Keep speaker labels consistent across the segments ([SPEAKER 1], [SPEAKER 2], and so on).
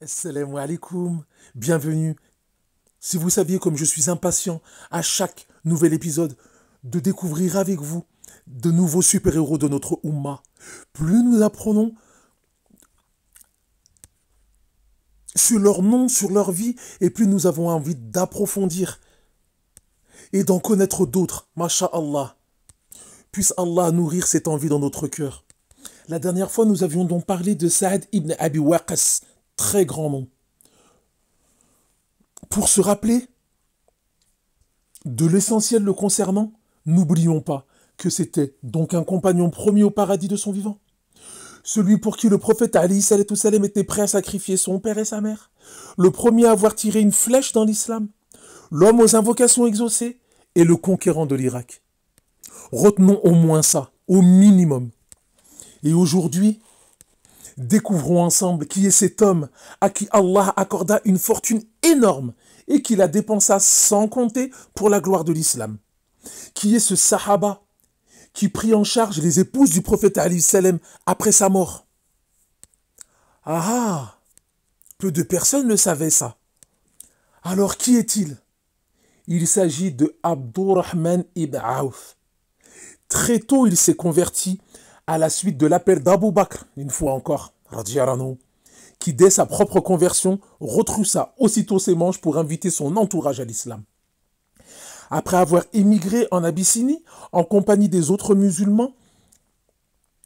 [SPEAKER 1] Assalamu alaikum, bienvenue. Si vous saviez comme je suis impatient à chaque nouvel épisode de découvrir avec vous de nouveaux super-héros de notre Ummah, plus nous apprenons sur leur nom, sur leur vie, et plus nous avons envie d'approfondir et d'en connaître d'autres. Masha'Allah. Puisse Allah nourrir cette envie dans notre cœur. La dernière fois, nous avions donc parlé de Saad ibn Abi Waqqas, très grand nom. Pour se rappeler de l'essentiel le concernant, n'oublions pas que c'était donc un compagnon promis au paradis de son vivant. Celui pour qui le prophète Ali salam était prêt à sacrifier son père et sa mère. Le premier à avoir tiré une flèche dans l'islam. L'homme aux invocations exaucées et le conquérant de l'Irak. Retenons au moins ça, au minimum. Et aujourd'hui, découvrons ensemble qui est cet homme à qui Allah accorda une fortune énorme et qu'il a dépensa sans compter pour la gloire de l'islam. Qui est ce sahaba qui prit en charge les épouses du prophète Ali salam après sa mort. Ah, peu de personnes le savaient ça. Alors qui est-il? Il s'agit de Abdurrahman ibn Auf. Très tôt, il s'est converti à la suite de l'appel d'Abu Bakr, une fois encore, radiyallahu, qui dès sa propre conversion retroussa aussitôt ses manches pour inviter son entourage à l'islam. Après avoir émigré en Abyssinie en compagnie des autres musulmans,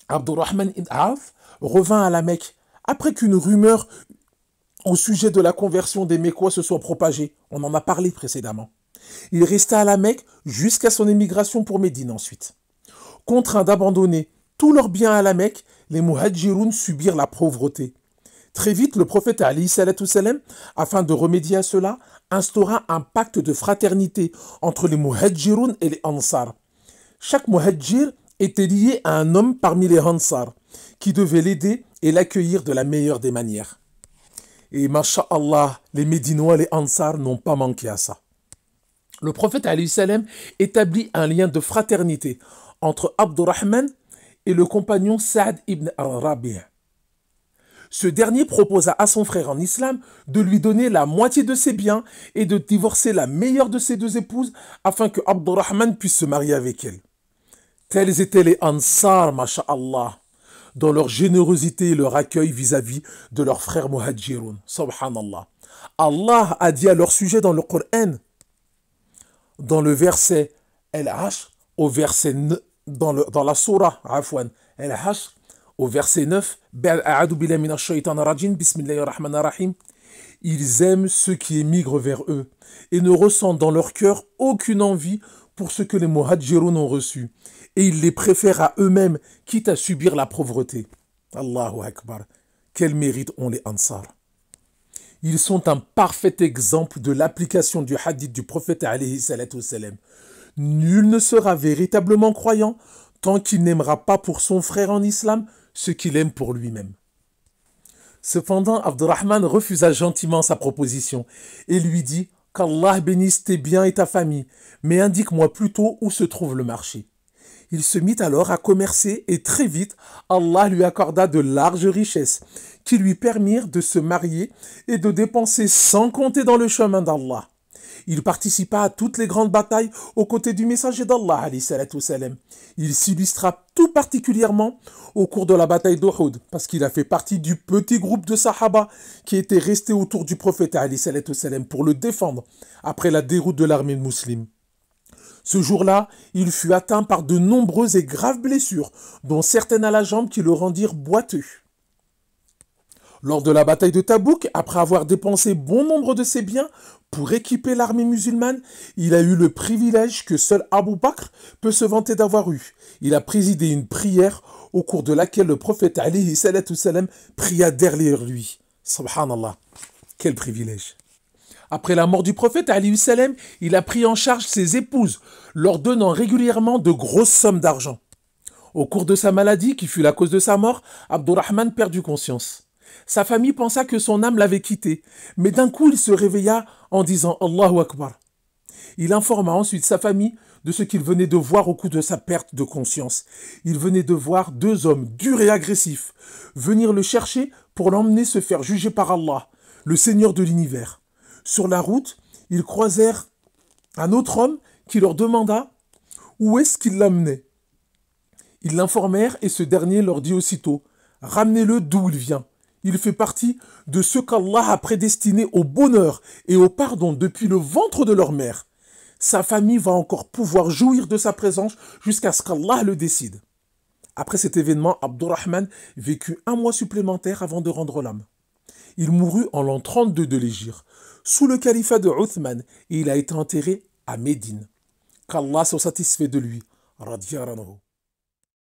[SPEAKER 1] Abdurrahman ibn Auf revint à la Mecque après qu'une rumeur au sujet de la conversion des Mécois se soit propagée. On en a parlé précédemment. Il resta à la Mecque jusqu'à son émigration pour Médine ensuite. Contraints d'abandonner tous leurs biens à la Mecque, les Muhadjiroun subirent la pauvreté. Très vite, le prophète Ali salam, afin de remédier à cela, instaura un pacte de fraternité entre les Muhadjiroun et les Ansar. Chaque Muhadjir était lié à un homme parmi les Ansar, qui devait l'aider et l'accueillir de la meilleure des manières. Et masha'Allah, les Médinois, les Ansar n'ont pas manqué à ça. Le prophète Ali salam établit un lien de fraternité entre Abdurrahman et le compagnon Saad ibn al-Rabi'. Ce dernier proposa à son frère en islam de lui donner la moitié de ses biens et de divorcer la meilleure de ses deux épouses afin que Abdurrahman puisse se marier avec elle. Tels étaient les Ansar, masha'Allah, dans leur générosité et leur accueil vis-à-vis de leurs frères Muhadjiroun. Subhanallah. Allah a dit à leur sujet dans le Coran, dans le verset El-Hashr, au verset dans la surah El-Hashr, au verset 9, ils aiment ceux qui émigrent vers eux et ne ressentent dans leur cœur aucune envie pour ce que les Muhadjiroun ont reçu. Et ils les préfèrent à eux-mêmes, quitte à subir la pauvreté. Allahu Akbar. Quel mérite ont les Ansar. Ils sont un parfait exemple de l'application du hadith du prophète alayhi salatu wassalam. Nul ne sera véritablement croyant tant qu'il n'aimera pas pour son frère en islam ce qu'il aime pour lui-même. Cependant, Abdurrahman refusa gentiment sa proposition et lui dit qu'Allah bénisse tes biens et ta famille, mais indique-moi plutôt où se trouve le marché. Il se mit alors à commercer et très vite, Allah lui accorda de larges richesses qui lui permirent de se marier et de dépenser sans compter dans le chemin d'Allah. Il participa à toutes les grandes batailles aux côtés du messager d'Allah, alayhi salatu wassalam. Il s'illustra tout particulièrement au cours de la bataille d'Uhud, parce qu'il a fait partie du petit groupe de Sahaba qui était resté autour du prophète, alayhi salatu wassalam, pour le défendre après la déroute de l'armée musulmane. Ce jour-là, il fut atteint par de nombreuses et graves blessures, dont certaines à la jambe qui le rendirent boiteux. Lors de la bataille de Tabouk, après avoir dépensé bon nombre de ses biens pour équiper l'armée musulmane, il a eu le privilège que seul Abu Bakr peut se vanter d'avoir eu. Il a présidé une prière au cours de laquelle le prophète alayhi salatu wassalam pria derrière lui. Subhanallah, quel privilège. Après la mort du prophète alayhi salam, il a pris en charge ses épouses, leur donnant régulièrement de grosses sommes d'argent. Au cours de sa maladie, qui fut la cause de sa mort, Abdurrahman perdit conscience. Sa famille pensa que son âme l'avait quitté, mais d'un coup il se réveilla en disant Allahu Akbar. Il informa ensuite sa famille de ce qu'il venait de voir au coup de sa perte de conscience. Il venait de voir deux hommes durs et agressifs venir le chercher pour l'emmener se faire juger par Allah. le Seigneur de l'univers. Sur la route, ils croisèrent un autre homme qui leur demanda où est-ce qu'il l'amenait. Ils l'informèrent et ce dernier leur dit aussitôt « Ramenez-le d'où il vient. Il fait partie de ceux qu'Allah a prédestinés au bonheur et au pardon depuis le ventre de leur mère. Sa famille va encore pouvoir jouir de sa présence jusqu'à ce qu'Allah le décide. » Après cet événement, Abdurrahman vécut 1 mois supplémentaire avant de rendre l'âme. Il mourut en l'an 32 de l'Hégire, sous le califat de Uthman, et il a été enterré à Médine. Qu'Allah soit satisfait de lui. Radiyallahu anhu.